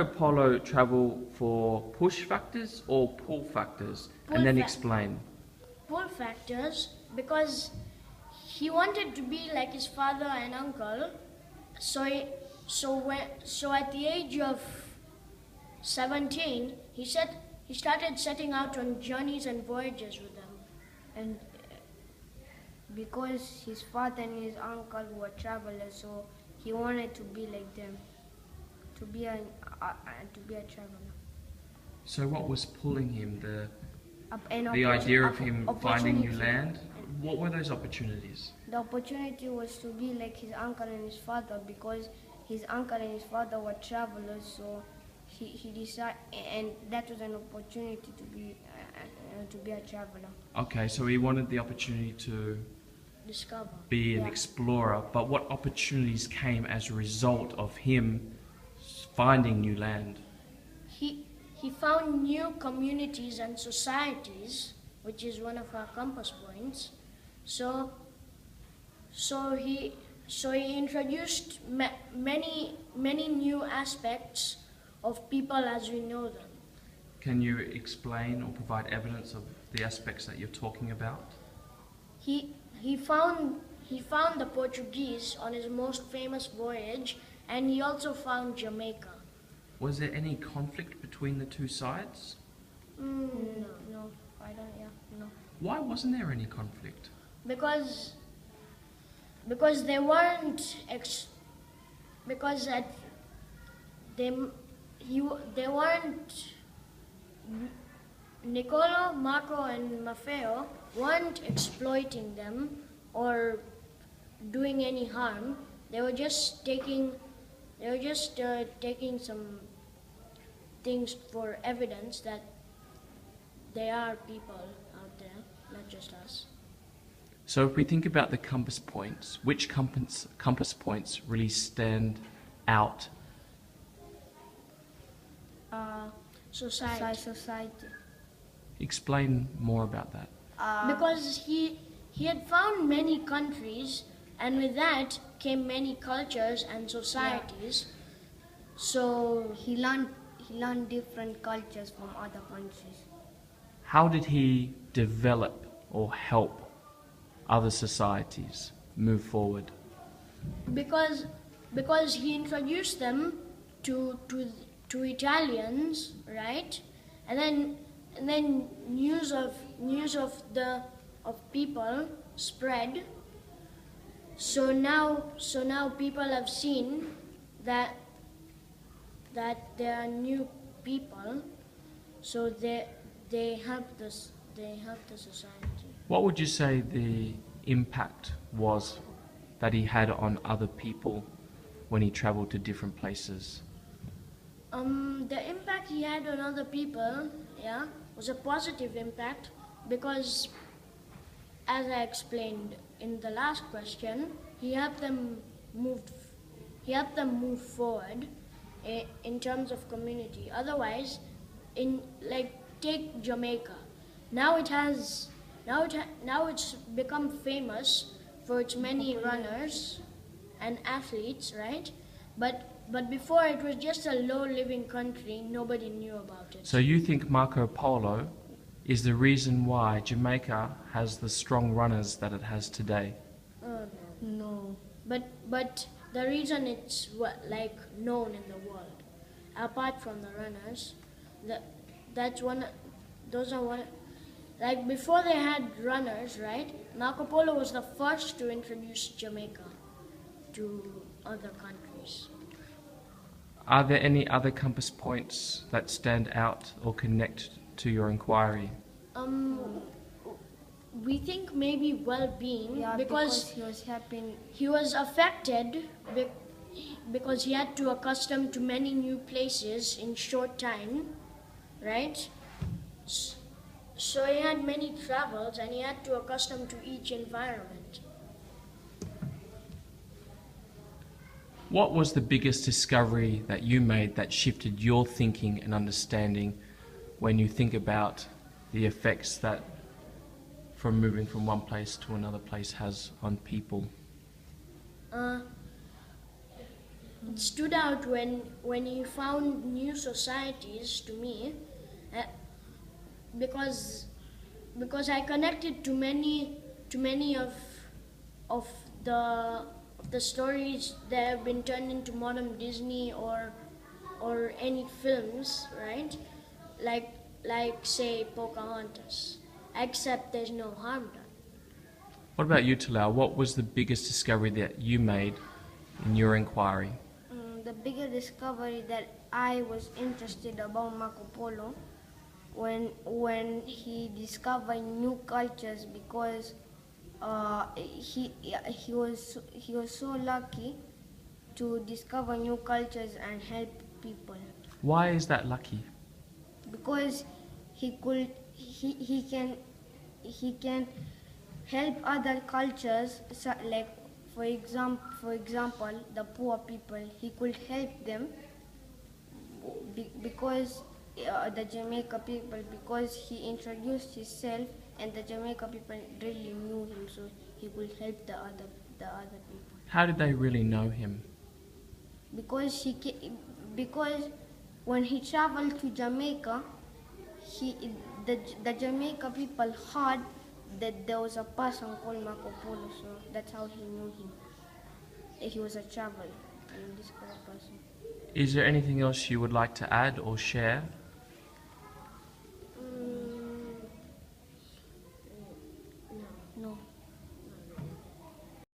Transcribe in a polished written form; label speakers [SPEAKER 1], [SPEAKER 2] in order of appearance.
[SPEAKER 1] Apollo travel for push factors or pull factors? And then explain.
[SPEAKER 2] Pull factors, because he wanted to be like his father and uncle. So at the age of 17, he started setting out on journeys and voyages with them.
[SPEAKER 3] And because his father and his uncle were travelers, so he wanted to be like them, to be a traveler.
[SPEAKER 1] So what was pulling him?
[SPEAKER 3] The
[SPEAKER 1] idea of him finding new land? What were those opportunities?
[SPEAKER 3] The opportunity was to be like his uncle and his father, because his uncle and his father were travelers, so he decided, and that was an opportunity to be a traveler.
[SPEAKER 1] Okay, so he wanted the opportunity to
[SPEAKER 2] Discover.
[SPEAKER 1] be an explorer, but what opportunities came as a result of him finding new land?
[SPEAKER 2] He found new communities and societies, which is one of our compass points. So he introduced many new aspects of people as we know them.
[SPEAKER 1] Can you explain or provide evidence of the aspects that you're talking about?
[SPEAKER 2] He found the Portuguese on his most famous voyage, and he also found Jamaica.
[SPEAKER 1] Was there any conflict between the two sides?
[SPEAKER 3] No, I don't. Yeah, no.
[SPEAKER 1] Why wasn't there any conflict?
[SPEAKER 2] Because they weren't they weren't Niccolo, Marco, and Maffeo weren't exploiting them or doing any harm. They were just taking some things for evidence that there are people out there, not just us.
[SPEAKER 1] So if we think about the compass points, which compass points really stand out?
[SPEAKER 2] Society.
[SPEAKER 1] Explain more about that.
[SPEAKER 2] Because he had found many countries, and with that came many cultures and societies.
[SPEAKER 3] Yeah.
[SPEAKER 2] So
[SPEAKER 3] he learned different cultures from other countries.
[SPEAKER 1] How did he develop or help other societies move forward?
[SPEAKER 2] Because he introduced them to Italians, right? And then news of people spread. So now people have seen that there are new people, so they help the society.
[SPEAKER 1] What would you say the impact was that he had on other people when he traveled to different places?
[SPEAKER 2] The impact he had on other people, was a positive impact, because, as I explained in the last question, he helped them move forward in terms of community. Otherwise, take Jamaica. Now it's become famous for its many runners and athletes, right? But before, it was just a low-living country. Nobody knew about it.
[SPEAKER 1] So you think Marco Polo is the reason why Jamaica has the strong runners that it has today?
[SPEAKER 2] No. But the reason it's known in the world, apart from the runners, before they had runners, right? Marco Polo was the first to introduce Jamaica to other countries.
[SPEAKER 1] Are there any other compass points that stand out or connect to your inquiry?
[SPEAKER 2] We think maybe well-being,
[SPEAKER 3] because
[SPEAKER 2] he was affected because he had to accustom to many new places in short time, right? So he had many travels, and he had to accustom to each environment.
[SPEAKER 1] What was the biggest discovery that you made that shifted your thinking and understanding when you think about the effects that from moving from one place to another place has on people?
[SPEAKER 2] it stood out when he found new societies to me, uh, because I connected to many of the stories that have been turned into modern Disney or any films, right? Like say Pocahontas, except there's no harm done.
[SPEAKER 1] What about you, Talal? What was the biggest discovery that you made in your inquiry?
[SPEAKER 3] The bigger discovery that I was interested about Marco Polo when he discovered new cultures, because he was so lucky to discover new cultures and help people,
[SPEAKER 1] Why is that lucky?
[SPEAKER 3] because he can help other cultures, like for example the poor people. He could help them because the Jamaica people, because he introduced himself and the Jamaica people really knew him, so he could help the other people.
[SPEAKER 1] How did they really know him?
[SPEAKER 3] Because when he traveled to Jamaica, the Jamaica people heard that there was a person called Marco Polo, so that's how he knew him. He was a traveler and discovered person.
[SPEAKER 1] Is there anything else you would like to add or share